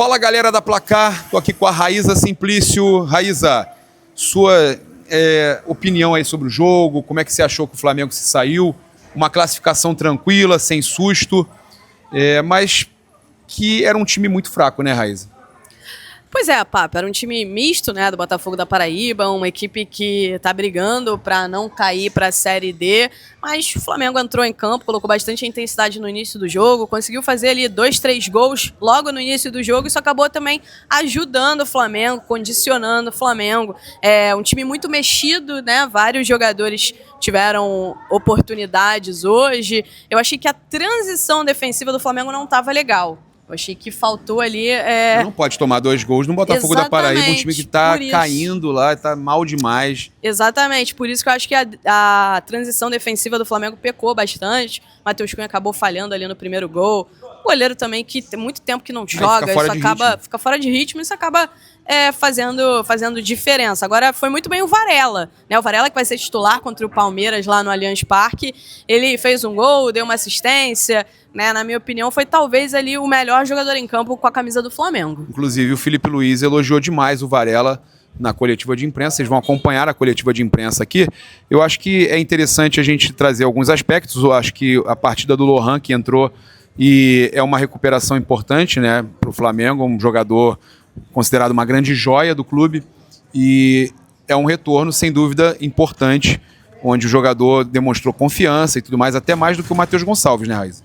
Fala, galera da Placar, tô aqui com a Raíza Simplício. Raíza, sua opinião aí sobre o jogo, como é que você achou que o Flamengo se saiu? Uma classificação tranquila, sem susto, mas que era um time muito fraco, né, Raíza? Pois é, Papo, era um time misto, né, do Botafogo da Paraíba, uma equipe que tá brigando para não cair para a Série D, mas o Flamengo entrou em campo, colocou bastante intensidade no início do jogo, conseguiu fazer ali 2, 3 gols logo no início do jogo, isso acabou também ajudando o Flamengo, condicionando o Flamengo. É um time muito mexido, né, vários jogadores tiveram oportunidades hoje. Eu achei que a transição defensiva do Flamengo não estava legal. Eu achei que faltou ali... Não pode tomar 2 gols no Botafogo da Paraíba, um time que tá caindo lá, tá mal demais. Exatamente, por isso que eu acho que a transição defensiva do Flamengo pecou bastante. Matheus Cunha acabou falhando ali no primeiro gol. O goleiro também, que tem muito tempo que não joga, fica fora de ritmo, isso acaba fazendo diferença. Agora foi muito bem o Varela, né? O Varela que vai ser titular contra o Palmeiras lá no Allianz Parque. Ele fez um gol, deu uma assistência, né? Na minha opinião, foi talvez ali o melhor jogador em campo com a camisa do Flamengo. Inclusive, o Felipe Luiz elogiou demais o Varela na coletiva de imprensa. Vocês vão acompanhar a coletiva de imprensa aqui. Eu acho que é interessante a gente trazer alguns aspectos. Eu acho que a partida do Lohan, que entrou, e é uma recuperação importante, né, para o Flamengo, um jogador considerado uma grande joia do clube, e é um retorno, sem dúvida, importante, onde o jogador demonstrou confiança e tudo mais, até mais do que o Matheus Gonçalves, né, Raíza?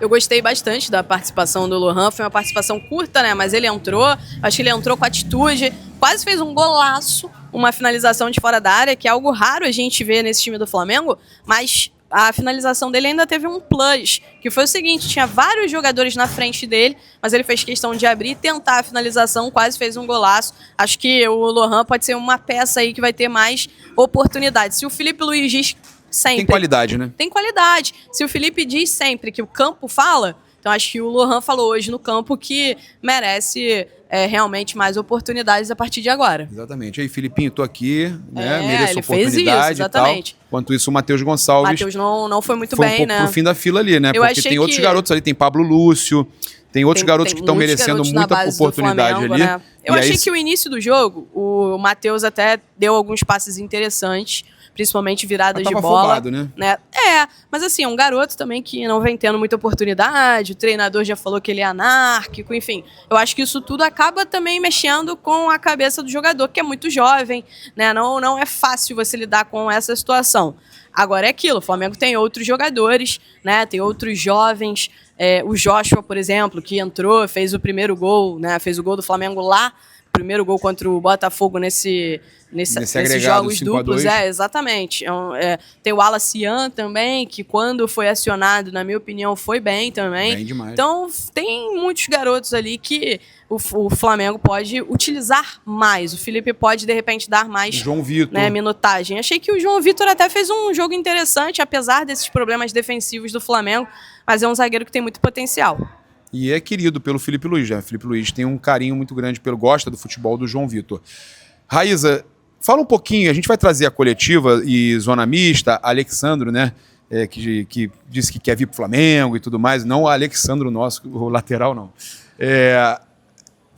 Eu gostei bastante da participação do Lohan, foi uma participação curta, né, mas ele entrou, acho que ele entrou com atitude, quase fez um golaço, uma finalização de fora da área, que é algo raro a gente ver nesse time do Flamengo, mas a finalização dele ainda teve um plus, que foi o seguinte, tinha vários jogadores na frente dele, mas ele fez questão de abrir e tentar a finalização, quase fez um golaço. Acho que o Lohan pode ser uma peça aí que vai ter mais oportunidades. Se o Felipe Luiz diz sempre... Tem qualidade, né? Tem qualidade. Se o Felipe diz sempre que o campo fala, então acho que o Lohan falou hoje no campo que merece realmente mais oportunidades a partir de agora. Exatamente. Aí, Filipinho, tô aqui, né? Mereço oportunidade, fez isso, exatamente. E tal. Enquanto isso, o Matheus Gonçalves... Matheus não foi muito foi bem, um pouco né? pro fim da fila ali, né? Porque tem outros garotos ali, tem Pablo Lúcio, tem outros garotos que estão merecendo muita oportunidade Flamengo, ali. Né? Eu achei que o início do jogo, o Matheus até deu alguns passes interessantes, principalmente viradas de bola. Afobado, né? Mas assim, é um garoto também que não vem tendo muita oportunidade, o treinador já falou que ele é anárquico, enfim. Eu acho que isso tudo acaba também mexendo com a cabeça do jogador, que é muito jovem, né? Não é fácil você lidar com essa situação. Agora é aquilo, o Flamengo tem outros jogadores, né? Tem outros jovens, o Joshua, por exemplo, que entrou, fez o primeiro gol, né? Fez o gol do Flamengo lá, primeiro gol contra o Botafogo nesses jogos duplos. Exatamente. Tem o Alacian também, que quando foi acionado, na minha opinião, foi bem também. Bem demais. Então, tem muitos garotos ali que o Flamengo pode utilizar mais. O Felipe pode, de repente, dar mais João Vitor, né, minutagem. Achei que o João Vitor até fez um jogo interessante, apesar desses problemas defensivos do Flamengo, mas é um zagueiro que tem muito potencial. E é querido pelo Felipe Luiz, né? O Felipe Luiz tem um carinho muito grande gosta do futebol do João Vitor. Raíza, fala um pouquinho, a gente vai trazer a coletiva e zona mista, Alexandro, né? Que disse que quer vir pro Flamengo e tudo mais, não o Alexandro nosso, o lateral não.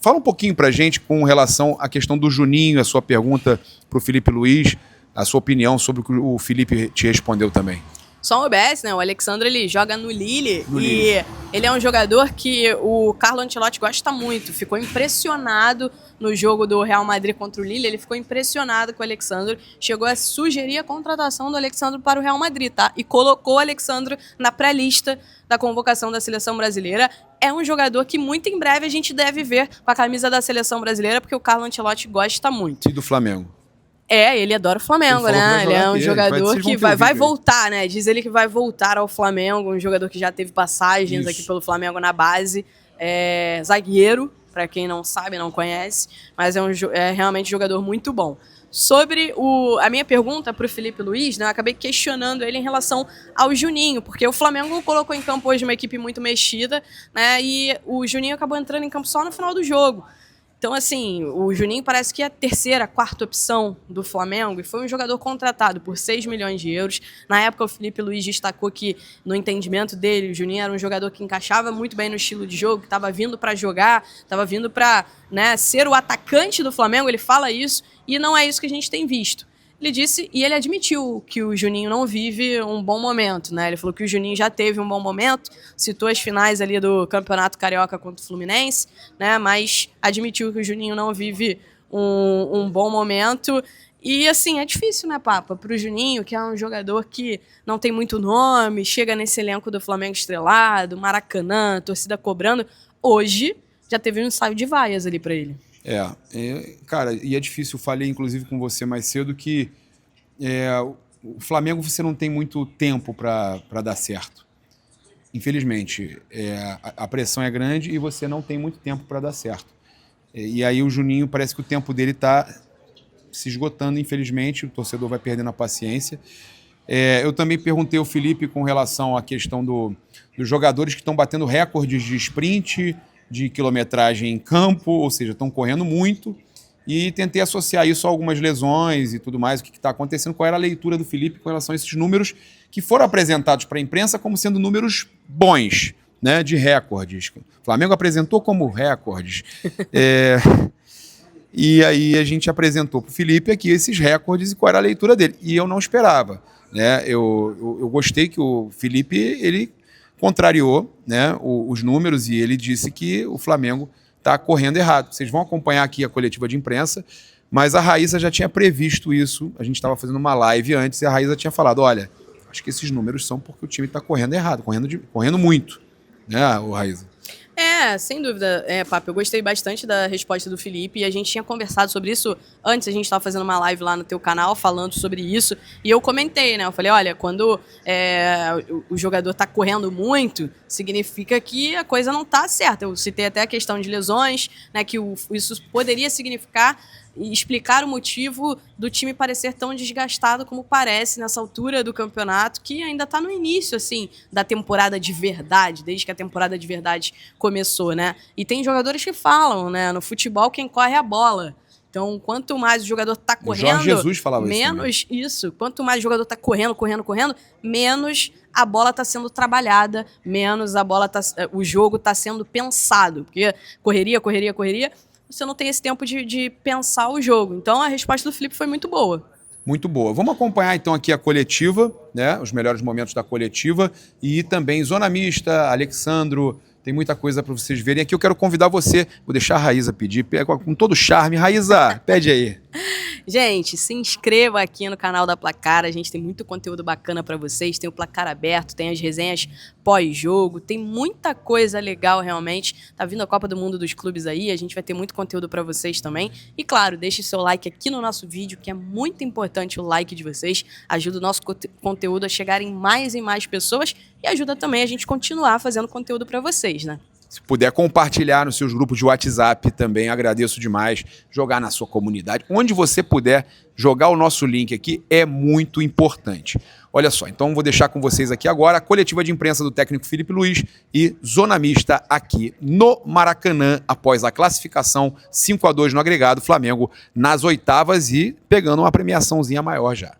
Fala um pouquinho pra gente com relação à questão do Juninho, a sua pergunta pro Felipe Luiz, a sua opinião sobre o que o Felipe te respondeu também. Só um OBS, né? O Alexandre, ele joga no Lille e ele é um jogador que o Carlo Ancelotti gosta muito. Ficou impressionado no jogo do Real Madrid contra o Lille. Ele ficou impressionado com o Alexandre. Chegou a sugerir a contratação do Alexandre para o Real Madrid, tá? E colocou o Alexandre na pré-lista da convocação da seleção brasileira. É um jogador que muito em breve a gente deve ver com a camisa da seleção brasileira, porque o Carlo Ancelotti gosta muito. E do Flamengo? Ele adora o Flamengo, né? Ele é um jogador que vai voltar, né? Diz ele que vai voltar ao Flamengo, um jogador que já teve passagens aqui pelo Flamengo na base. Zagueiro, para quem não sabe, não conhece, mas é realmente um jogador muito bom. Sobre a minha pergunta para o Felipe Luiz, né, eu acabei questionando ele em relação ao Juninho, porque o Flamengo colocou em campo hoje uma equipe muito mexida, né, e o Juninho acabou entrando em campo só no final do jogo. Então, assim, o Juninho parece que é a terceira, quarta opção do Flamengo e foi um jogador contratado por 6 milhões de euros. Na época, o Felipe Luiz destacou que, no entendimento dele, o Juninho era um jogador que encaixava muito bem no estilo de jogo, que estava vindo para jogar, estava vindo para, né, ser o atacante do Flamengo, ele fala isso, e não é isso que a gente tem visto. Ele disse, e ele admitiu que o Juninho não vive um bom momento, né? Ele falou que o Juninho já teve um bom momento, citou as finais ali do Campeonato Carioca contra o Fluminense, né? Mas admitiu que o Juninho não vive um bom momento. E, assim, é difícil, né, Papa? Para o Juninho, que é um jogador que não tem muito nome, chega nesse elenco do Flamengo estrelado, Maracanã, torcida cobrando. Hoje, já teve um ensaio de vaias ali para ele. Cara, e é difícil, eu falei inclusive com você mais cedo que o Flamengo você não tem muito tempo para dar certo. Infelizmente, a pressão é grande e você não tem muito tempo para dar certo. E aí o Juninho parece que o tempo dele está se esgotando, infelizmente, o torcedor vai perdendo a paciência. Eu também perguntei ao Felipe com relação à questão dos jogadores que estão batendo recordes de sprint, de quilometragem em campo, ou seja, estão correndo muito, e tentei associar isso a algumas lesões e tudo mais, o que está acontecendo, qual era a leitura do Felipe com relação a esses números que foram apresentados para a imprensa como sendo números bons, né, de recordes. O Flamengo apresentou como recordes. E aí a gente apresentou para o Felipe aqui esses recordes e qual era a leitura dele. E eu não esperava, né? Eu gostei que o Felipe, ele contrariou, né, os números e ele disse que o Flamengo está correndo errado. Vocês vão acompanhar aqui a coletiva de imprensa, mas a Raíssa já tinha previsto isso. A gente estava fazendo uma live antes e a Raíssa tinha falado, olha, acho que esses números são porque o time está correndo errado, correndo muito, né, o Raíssa? Sem dúvida, Papo, eu gostei bastante da resposta do Felipe e a gente tinha conversado sobre isso antes, a gente estava fazendo uma live lá no teu canal falando sobre isso e eu comentei, né, eu falei, olha, quando o jogador está correndo muito, significa que a coisa não está certa. Eu citei até a questão de lesões, né, que isso poderia significar e explicar o motivo do time parecer tão desgastado como parece nessa altura do campeonato, que ainda está no início, assim, da temporada de verdade, desde que a temporada de verdade começou, né? E tem jogadores que falam, né? No futebol, quem corre é a bola. Então, quanto mais o jogador está correndo, Jorge Jesus falava menos isso. Quanto mais o jogador está correndo, menos a bola está sendo trabalhada, menos o jogo está sendo pensado. Porque correria, você não tem esse tempo de pensar o jogo. Então, a resposta do Felipe foi muito boa. Muito boa. Vamos acompanhar, então, aqui a coletiva, né? Os melhores momentos da coletiva. E também Zona Mista, Alexandro, tem muita coisa para vocês verem. Aqui eu quero convidar você, vou deixar a Raíssa pedir, com todo charme. Raíssa, pede aí. Gente, se inscreva aqui no canal da Placar, a gente tem muito conteúdo bacana para vocês, tem o Placar Aberto, tem as resenhas pós-jogo, tem muita coisa legal realmente, tá vindo a Copa do Mundo dos Clubes aí, a gente vai ter muito conteúdo para vocês também, e claro, deixe seu like aqui no nosso vídeo, que é muito importante o like de vocês, ajuda o nosso conteúdo a chegar em mais e mais pessoas, e ajuda também a gente continuar fazendo conteúdo para vocês, né? Se puder compartilhar nos seus grupos de WhatsApp também, agradeço demais. Jogar na sua comunidade. Onde você puder jogar o nosso link aqui é muito importante. Olha só, então vou deixar com vocês aqui agora a coletiva de imprensa do técnico Felipe Luiz e Zona Mista aqui no Maracanã, após a classificação 5-2 no agregado, Flamengo nas oitavas e pegando uma premiaçãozinha maior já.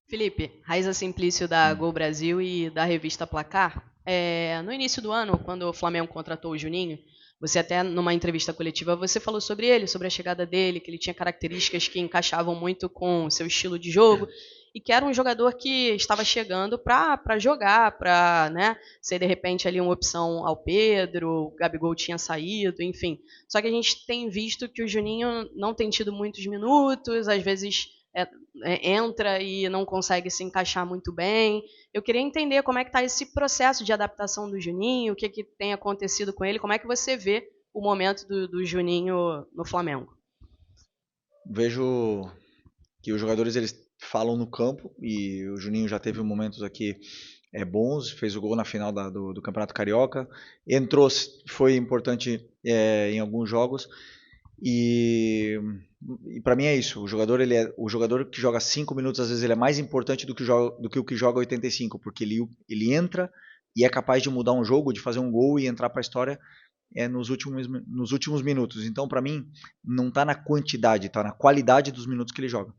Felipe, Raíssa Simplício da Gol Brasil e da revista Placar. No início do ano, quando o Flamengo contratou o Juninho, você até numa entrevista coletiva, você falou sobre ele, sobre a chegada dele, que ele tinha características que encaixavam muito com o seu estilo de jogo e que era um jogador que estava chegando para jogar, para, né, ser de repente ali uma opção ao Pedro, o Gabigol tinha saído, enfim. Só que a gente tem visto que o Juninho não tem tido muitos minutos, às vezes entra e não consegue se encaixar muito bem. Eu queria entender como é que está esse processo de adaptação do Juninho, o que tem acontecido com ele, como é que você vê o momento do Juninho no Flamengo? Vejo que os jogadores eles falam no campo e o Juninho já teve momentos aqui bons, fez o gol na final do Campeonato Carioca, entrou, foi importante em alguns jogos. E para mim é isso, o jogador que joga 5 minutos, às vezes ele é mais importante do que o que joga 85, porque ele entra e é capaz de mudar um jogo, de fazer um gol e entrar para a história nos últimos minutos. Então, para mim, não está na quantidade, está na qualidade dos minutos que ele joga.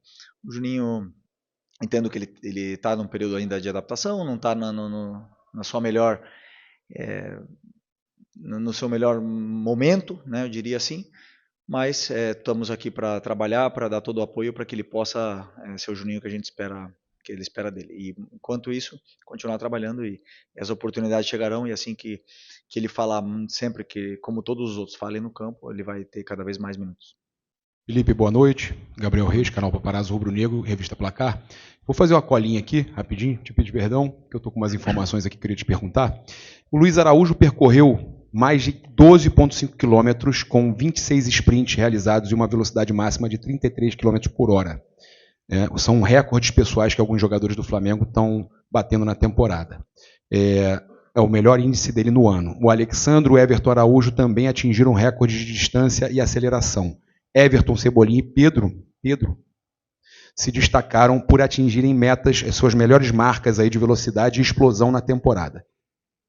O Juninho, entendo que ele está num período ainda de adaptação, não está na sua melhor, no seu melhor momento, né, eu diria assim, mas estamos aqui para trabalhar, para dar todo o apoio para que ele possa ser o Juninho que a gente espera, que ele espera dele. E enquanto isso, continuar trabalhando e as oportunidades chegarão, e assim que ele falar sempre que, como todos os outros falem no campo, ele vai ter cada vez mais minutos. Felipe, boa noite. Gabriel Reis, canal Paparazzo Rubro Negro, revista Placar. Vou fazer uma colinha aqui, rapidinho, te pedir perdão, que eu estou com umas informações aqui que eu queria te perguntar. O Luiz Araújo percorreu mais de 12,5 quilômetros com 26 sprints realizados e uma velocidade máxima de 33 km por hora. São recordes pessoais que alguns jogadores do Flamengo estão batendo na temporada. É o melhor índice dele no ano. O Alexandre, o Everton Araújo também atingiram recordes de distância e aceleração. Everton, Cebolinha e Pedro se destacaram por atingirem suas melhores marcas aí de velocidade e explosão na temporada.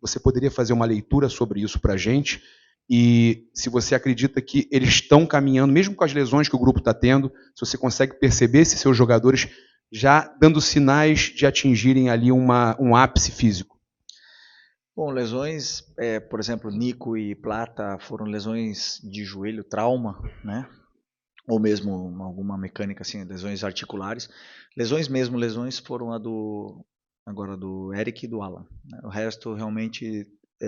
Você poderia fazer uma leitura sobre isso para a gente? E se você acredita que eles estão caminhando, mesmo com as lesões que o grupo está tendo, se você consegue perceber se seus jogadores já dando sinais de atingirem ali um ápice físico? Bom, lesões, por exemplo, Nico e Plata foram lesões de joelho, trauma, né? Ou mesmo alguma mecânica, assim, lesões articulares. Lesões foram do Eric e do Alan, né? O resto realmente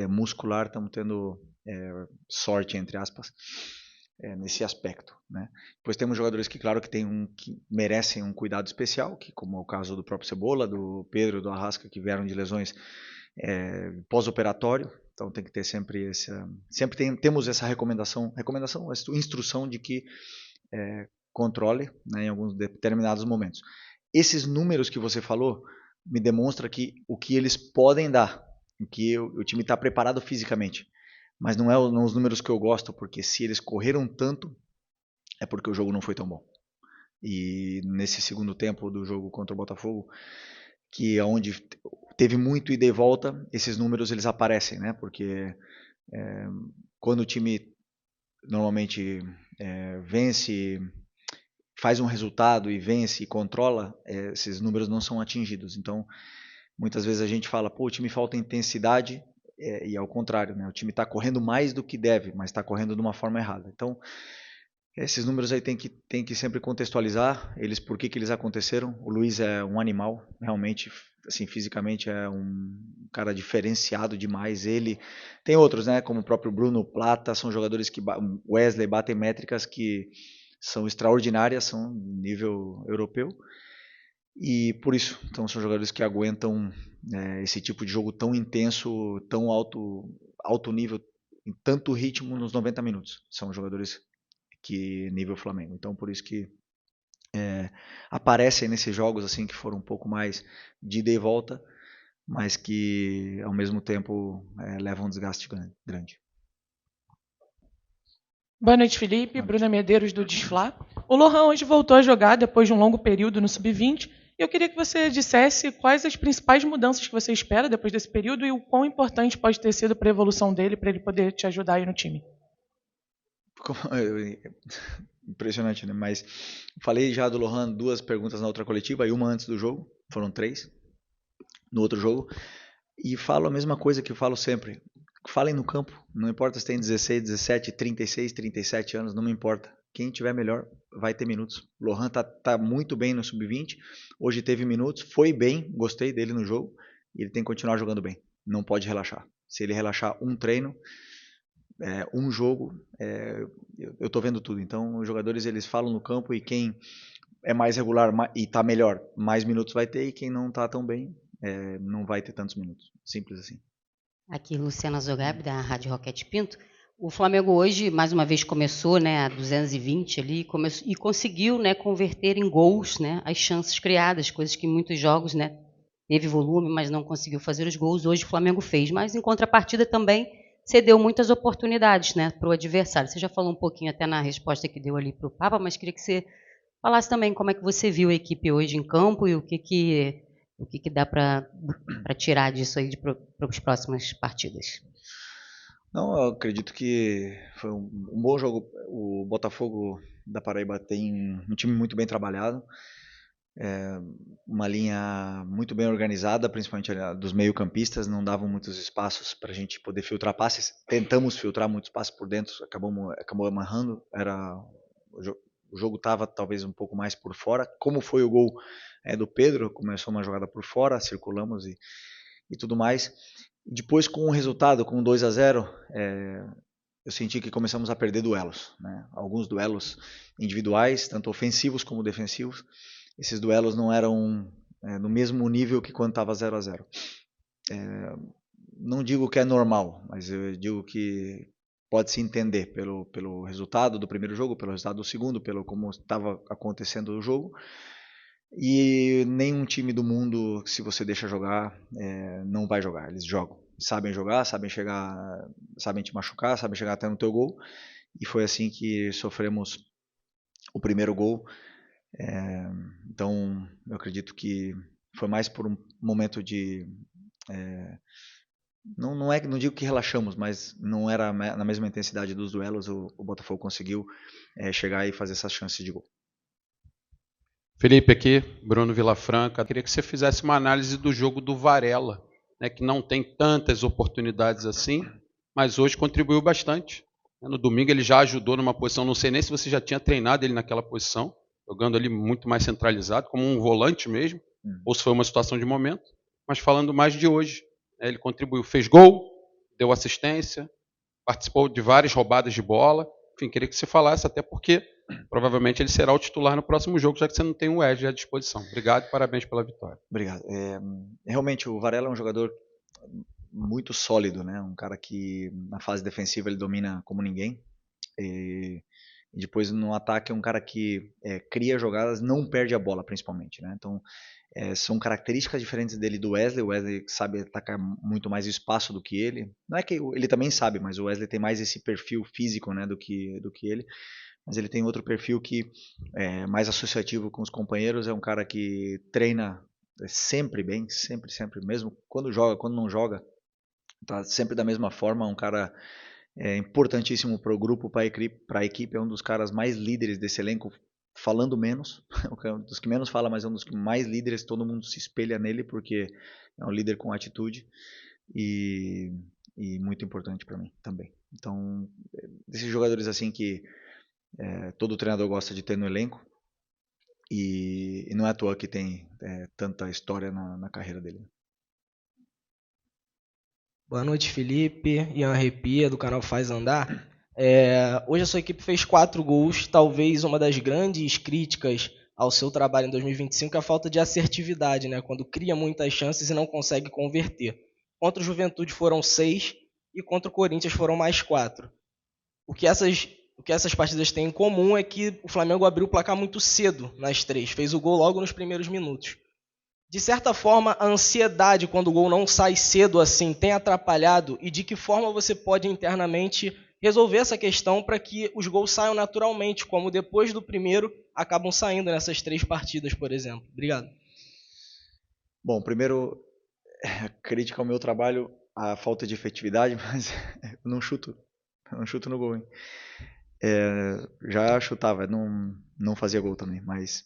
muscular, estamos tendo sorte, entre aspas, nesse aspecto, né? Depois temos jogadores que, claro, que merecem um cuidado especial, que, como é o caso do próprio Cebola, do Pedro, do Arrasca, que vieram de lesões pós-operatório. Então tem que ter sempre temos essa recomendação, essa instrução de que controle, né, em alguns determinados momentos. Esses números que você falou me demonstra que o que eles podem dar, que o time está preparado fisicamente, mas não os números que eu gosto, porque se eles correram tanto, é porque o jogo não foi tão bom. E nesse segundo tempo do jogo contra o Botafogo, que é onde teve muito ida e volta, esses números eles aparecem, né? Porque quando o time normalmente vence, faz um resultado e vence e controla, esses números não são atingidos. Então, muitas vezes a gente fala, pô, o time falta intensidade, e ao contrário, né? O time está correndo mais do que deve, mas está correndo de uma forma errada. Então, esses números aí tem que sempre contextualizar eles, por que eles aconteceram. O Luiz é um animal, realmente, assim, fisicamente é um cara diferenciado demais. Ele tem outros, né, como o próprio Bruno, Plata, são jogadores que Wesley batem métricas que são extraordinárias, são nível europeu. E por isso, então, são jogadores que aguentam esse tipo de jogo tão intenso, tão alto nível, em tanto ritmo nos 90 minutos. São jogadores que nível Flamengo. Então, por isso que aparecem nesses jogos assim que foram um pouco mais de ida e volta, mas que ao mesmo tempo levam um desgaste grande. Boa noite, Felipe. Bruna Medeiros, do Desflá. O Lohan hoje voltou a jogar depois de um longo período no Sub-20. E eu queria que você dissesse quais as principais mudanças que você espera depois desse período e o quão importante pode ter sido para a evolução dele, para ele poder te ajudar aí no time. Impressionante, né? Mas falei já do Lohan 2 perguntas na outra coletiva e uma antes do jogo, foram 3 no outro jogo, e falo a mesma coisa que eu falo sempre: falem no campo, não importa se tem 16, 17, 36, 37 anos, não me importa, quem tiver melhor vai ter minutos. O Lohan tá muito bem no Sub-20, hoje teve minutos, foi bem, gostei dele no jogo, e ele tem que continuar jogando bem, não pode relaxar. Se ele relaxar um treino, um jogo, eu estou vendo tudo. Então, os jogadores eles falam no campo, e quem é mais regular e está melhor, mais minutos vai ter, e quem não está tão bem, não vai ter tantos minutos. Simples assim. Aqui, Luciana Zogabe, da Rádio Roquete Pinto. O Flamengo hoje, mais uma vez, começou, né, a 220 ali, e conseguiu, né, converter em gols, né, as chances criadas, coisas que em muitos jogos, né, teve volume, mas não conseguiu fazer os gols. Hoje o Flamengo fez, mas em contrapartida também cedeu muitas oportunidades, né, para o adversário. Você já falou um pouquinho até na resposta que deu ali para o Papa, mas queria que você falasse também como é que você viu a equipe hoje em campo e o que dá para tirar disso aí para as próximas partidas. Não, eu acredito que foi um bom jogo. O Botafogo da Paraíba tem um time muito bem trabalhado, uma linha muito bem organizada, principalmente dos meio-campistas, não davam muitos espaços para a gente poder filtrar passes. Tentamos filtrar muitos passes por dentro, acabou amarrando. O jogo estava talvez um pouco mais por fora. Como foi o gol do Pedro, começou uma jogada por fora, circulamos e tudo mais. Depois, com o resultado, com 2-0, eu senti que começamos a perder duelos, né? Alguns duelos individuais, tanto ofensivos como defensivos. Esses duelos não eram no mesmo nível que quando estava 0-0. Não digo que é normal, mas eu digo que pode-se entender pelo resultado do primeiro jogo, pelo resultado do segundo, pelo como estava acontecendo o jogo. E nenhum time do mundo, se você deixa jogar, não vai jogar. Eles jogam, sabem jogar, sabem chegar, sabem te machucar, sabem chegar até no teu gol. E foi assim que sofremos o primeiro gol. Então, eu acredito que foi mais por um momento de... Não digo que relaxamos, mas não era na mesma intensidade dos duelos. O Botafogo conseguiu chegar e fazer essas chances de gol. Felipe aqui, Bruno Vilafranca. Queria que você fizesse uma análise do jogo do Varela, né, que não tem tantas oportunidades assim, mas hoje contribuiu bastante. No domingo ele já ajudou numa posição, não sei nem se você já tinha treinado ele naquela posição, jogando ali muito mais centralizado, como um volante mesmo, ou se foi uma situação de momento, mas falando mais de hoje. Ele contribuiu, fez gol, deu assistência, participou de várias roubadas de bola. Enfim, queria que você falasse, até porque provavelmente ele será o titular no próximo jogo, já que você não tem o Wesley à disposição. Obrigado e parabéns pela vitória. Obrigado. Realmente, o Varela é um jogador muito sólido, né? Um cara que na fase defensiva ele domina como ninguém. E depois no ataque é um cara que cria jogadas, não perde a bola principalmente, né? Então são características diferentes dele do Wesley. O Wesley sabe atacar muito mais espaço do que ele. Não é que ele também sabe, mas o Wesley tem mais esse perfil físico, né, do que ele. Mas ele tem outro perfil que é mais associativo com os companheiros. É um cara que treina sempre bem, sempre, mesmo quando joga, quando não joga, tá sempre da mesma forma. Um cara importantíssimo para o grupo, para a equipe. É um dos caras mais líderes desse elenco, falando menos, um dos que menos fala, mas é um dos que mais líderes. Todo mundo se espelha nele porque é um líder com atitude e muito importante para mim também. Então, desses jogadores assim que todo treinador gosta de ter no elenco, e não é à toa que tem tanta história na carreira dele. Boa noite, Felipe. Ian Arrepia, do canal Faz Andar. Hoje a sua equipe fez 4 gols. Talvez uma das grandes críticas ao seu trabalho em 2025 é a falta de assertividade, né? Quando cria muitas chances e não consegue converter. Contra o Juventude foram 6 e contra o Corinthians foram mais 4. O que essas partidas têm em comum é que o Flamengo abriu o placar muito cedo nas 3. Fez o gol logo nos primeiros minutos. De certa forma, a ansiedade quando o gol não sai cedo assim tem atrapalhado, e de que forma você pode internamente resolver essa questão para que os gols saiam naturalmente, como depois do primeiro acabam saindo nessas 3 partidas, por exemplo? Obrigado. Bom, primeiro, crítica ao meu trabalho, a falta de efetividade, mas eu não chuto no gol, hein? Já chutava, não fazia gol também, mas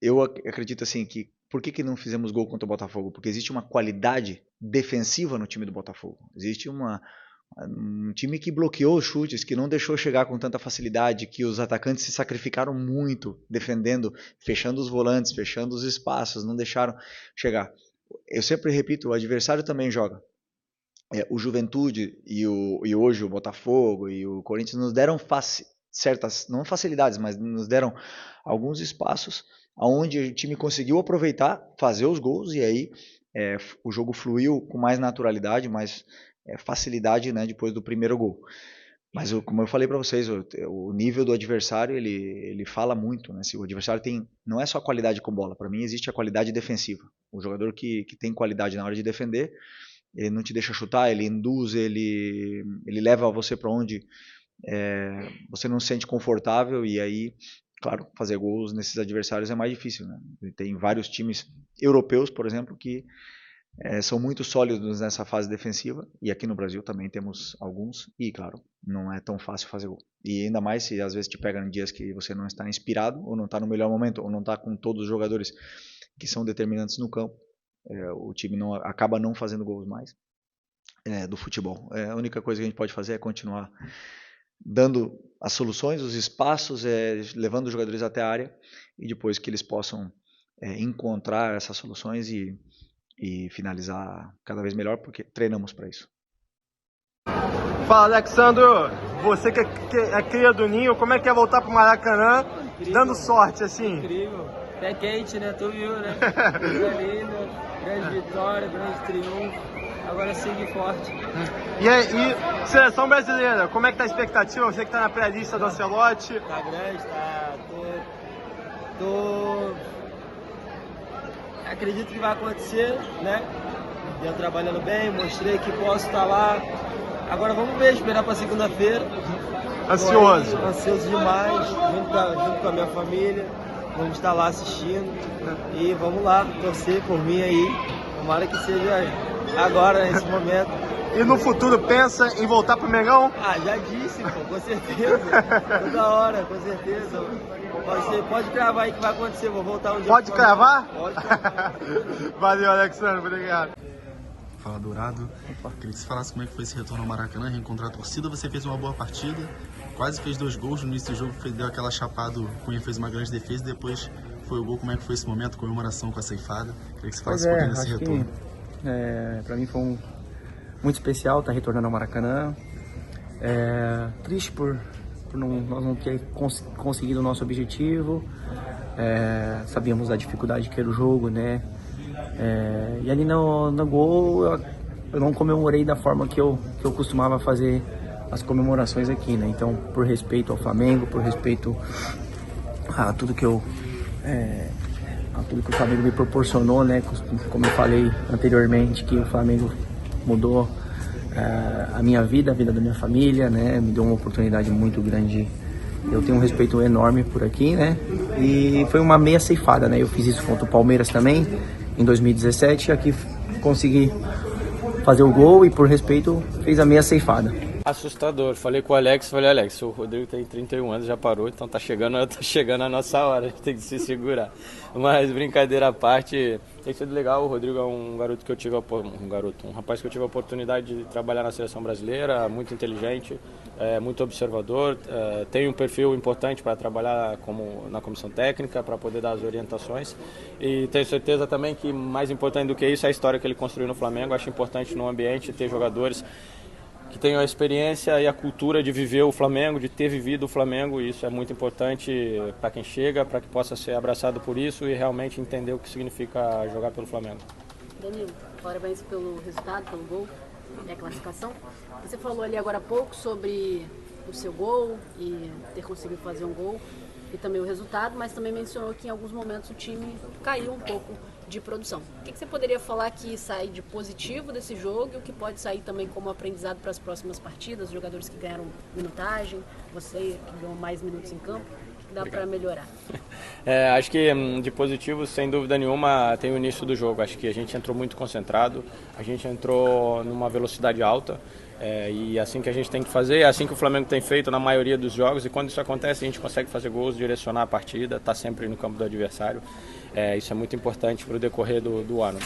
eu acredito assim que por que não fizemos gol contra o Botafogo? Porque existe uma qualidade defensiva no time do Botafogo. Existe um time que bloqueou os chutes, que não deixou chegar com tanta facilidade, que os atacantes se sacrificaram muito defendendo, fechando os volantes, fechando os espaços, não deixaram chegar. Eu sempre repito, o adversário também joga. O Juventude e hoje o Botafogo e o Corinthians nos deram certas, não facilidades, mas nos deram alguns espaços onde o time conseguiu aproveitar, fazer os gols, e aí o jogo fluiu com mais naturalidade, mais facilidade, né, depois do primeiro gol. Mas como eu falei para vocês, o nível do adversário ele fala muito, né? Se o adversário não é só qualidade com bola, para mim existe a qualidade defensiva. O jogador que tem qualidade na hora de defender, ele não te deixa chutar, ele induz, ele leva você para onde você não se sente confortável, e aí, claro, fazer gols nesses adversários é mais difícil, né? Tem vários times europeus, por exemplo, que são muito sólidos nessa fase defensiva, e aqui no Brasil também temos alguns, e claro, não é tão fácil fazer gol. E ainda mais se às vezes te pega em dias que você não está inspirado, ou não está no melhor momento, ou não está com todos os jogadores que são determinantes no campo, o time acaba não fazendo gols mais do futebol. A única coisa que a gente pode fazer é continuar dando as soluções, os espaços, levando os jogadores até a área, e depois que eles possam encontrar essas soluções e finalizar cada vez melhor, porque treinamos para isso. Fala, Alexandro, você que é cria do Ninho, como é que é voltar pro Maracanã, incrível, dando sorte assim? Incrível, pé quente, né? Tu viu, né? Coisa linda, grande vitória, grande triunfo, agora seguir forte. E seleção brasileira, como é que tá a expectativa? Você que tá na pré-lista do Ancelotti? Tá grande, acredito que vai acontecer, né? Eu trabalhando bem, mostrei que posso estar lá. Agora vamos ver, esperar para segunda-feira. Ansioso? Ansioso demais, junto com a minha família. Vamos estar lá assistindo. E vamos lá, torcer por mim aí. Tomara que seja agora, nesse momento. E no futuro pensa em voltar pro Mengão? Já disse, pô, com certeza. Toda hora, com certeza. Você pode cravar aí que vai acontecer, vou voltar um dia. Pode cravar? Pode cravar. Valeu, Alexandre, obrigado. Fala, Dourado. Queria que você falasse como é que foi esse retorno ao Maracanã, reencontrar a torcida. Você fez uma boa partida, quase fez 2 gols. No início do jogo deu aquela chapada, o Cunha fez uma grande defesa e depois foi o gol. Como é que foi esse momento, comemoração com a ceifada? Queria que você falasse um pouquinho desse retorno. Para mim foi muito especial estar retornando ao Maracanã. Triste por nós não ter conseguido o nosso objetivo. Sabíamos da dificuldade que era o jogo, né? E ali no gol eu não comemorei da forma que eu costumava fazer as comemorações aqui, né? Então, por respeito ao Flamengo, por respeito a tudo que o Flamengo me proporcionou, né? Como eu falei anteriormente, que o Flamengo mudou a minha vida, a vida da minha família, né? Me deu uma oportunidade muito grande. Eu tenho um respeito enorme por aqui, né? E foi uma meia ceifada, né? Eu fiz isso contra o Palmeiras também, em 2017, aqui consegui fazer o gol e, por respeito, fez a meia ceifada. Assustador. Falei com o Alex, Alex, o Rodrigo tem 31 anos, já parou, então tá chegando a nossa hora, a gente tem que se segurar. Mas, brincadeira à parte, tem sido legal. O Rodrigo é um garoto que eu tive um rapaz que eu tive a oportunidade de trabalhar na seleção brasileira, muito inteligente, muito observador, tem um perfil importante para trabalhar na comissão técnica, para poder dar as orientações, e tenho certeza também que mais importante do que isso é a história que ele construiu no Flamengo. Acho importante no ambiente ter jogadores que tenham a experiência e a cultura de viver o Flamengo, de ter vivido o Flamengo, e isso é muito importante para quem chega, para que possa ser abraçado por isso e realmente entender o que significa jogar pelo Flamengo. Danilo, parabéns pelo resultado, pelo gol e a classificação. Você falou ali agora há pouco sobre o seu gol e ter conseguido fazer um gol e também o resultado, mas também mencionou que em alguns momentos o time caiu um pouco de produção. O que você poderia falar que sai de positivo desse jogo e o que pode sair também como aprendizado para as próximas partidas, os jogadores que ganharam minutagem, você que ganhou mais minutos em campo, o que dá para melhorar? Acho que de positivo, sem dúvida nenhuma, tem o início do jogo. Acho que a gente entrou muito concentrado, a gente entrou numa velocidade alta, e assim que a gente tem que fazer, é assim que o Flamengo tem feito na maioria dos jogos, e quando isso acontece a gente consegue fazer gols, direcionar a partida, estar sempre no campo do adversário. Isso é muito importante para o decorrer do ano.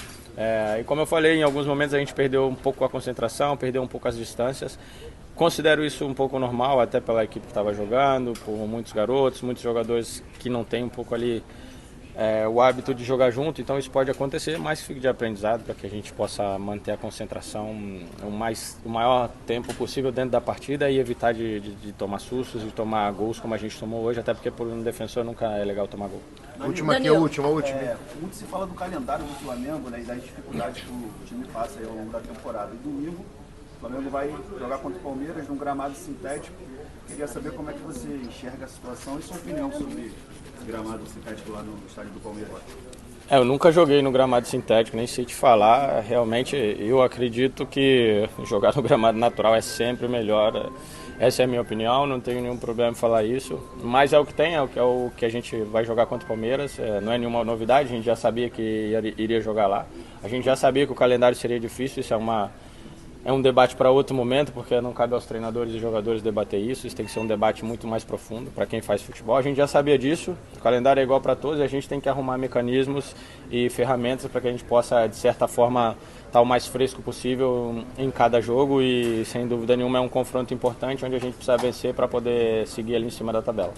E como eu falei, em alguns momentos a gente perdeu um pouco a concentração, perdeu um pouco as distâncias. Considero isso um pouco normal, até pela equipe que estava jogando, por muitos garotos, muitos jogadores que não têm um pouco ali o hábito de jogar junto, então isso pode acontecer, mas fique de aprendizado para que a gente possa manter a concentração o maior tempo possível dentro da partida e evitar de tomar sustos e tomar gols como a gente tomou hoje, até porque por um defensor nunca é legal tomar gol. Última aqui, a última. Muito se fala do calendário do Flamengo, né, e das dificuldades que o time passa aí ao longo da temporada. E domingo, o Flamengo vai jogar contra o Palmeiras num gramado sintético. Queria saber como é que você enxerga a situação e sua opinião sobre esse gramado sintético lá no estádio do Palmeiras. Eu nunca joguei no gramado sintético, nem sei te falar. Realmente, eu acredito que jogar no gramado natural é sempre melhor. Essa é a minha opinião, não tenho nenhum problema em falar isso. Mas é o que tem, é o que a gente vai jogar contra o Palmeiras. Não é nenhuma novidade, a gente já sabia que iria jogar lá. A gente já sabia que o calendário seria difícil, isso é um debate para outro momento, porque não cabe aos treinadores e jogadores debater isso. Isso tem que ser um debate muito mais profundo para quem faz futebol. A gente já sabia disso, o calendário é igual para todos e a gente tem que arrumar mecanismos e ferramentas para que a gente possa, de certa forma, estar o mais fresco possível em cada jogo. E, sem dúvida nenhuma, é um confronto importante onde a gente precisa vencer para poder seguir ali em cima da tabela.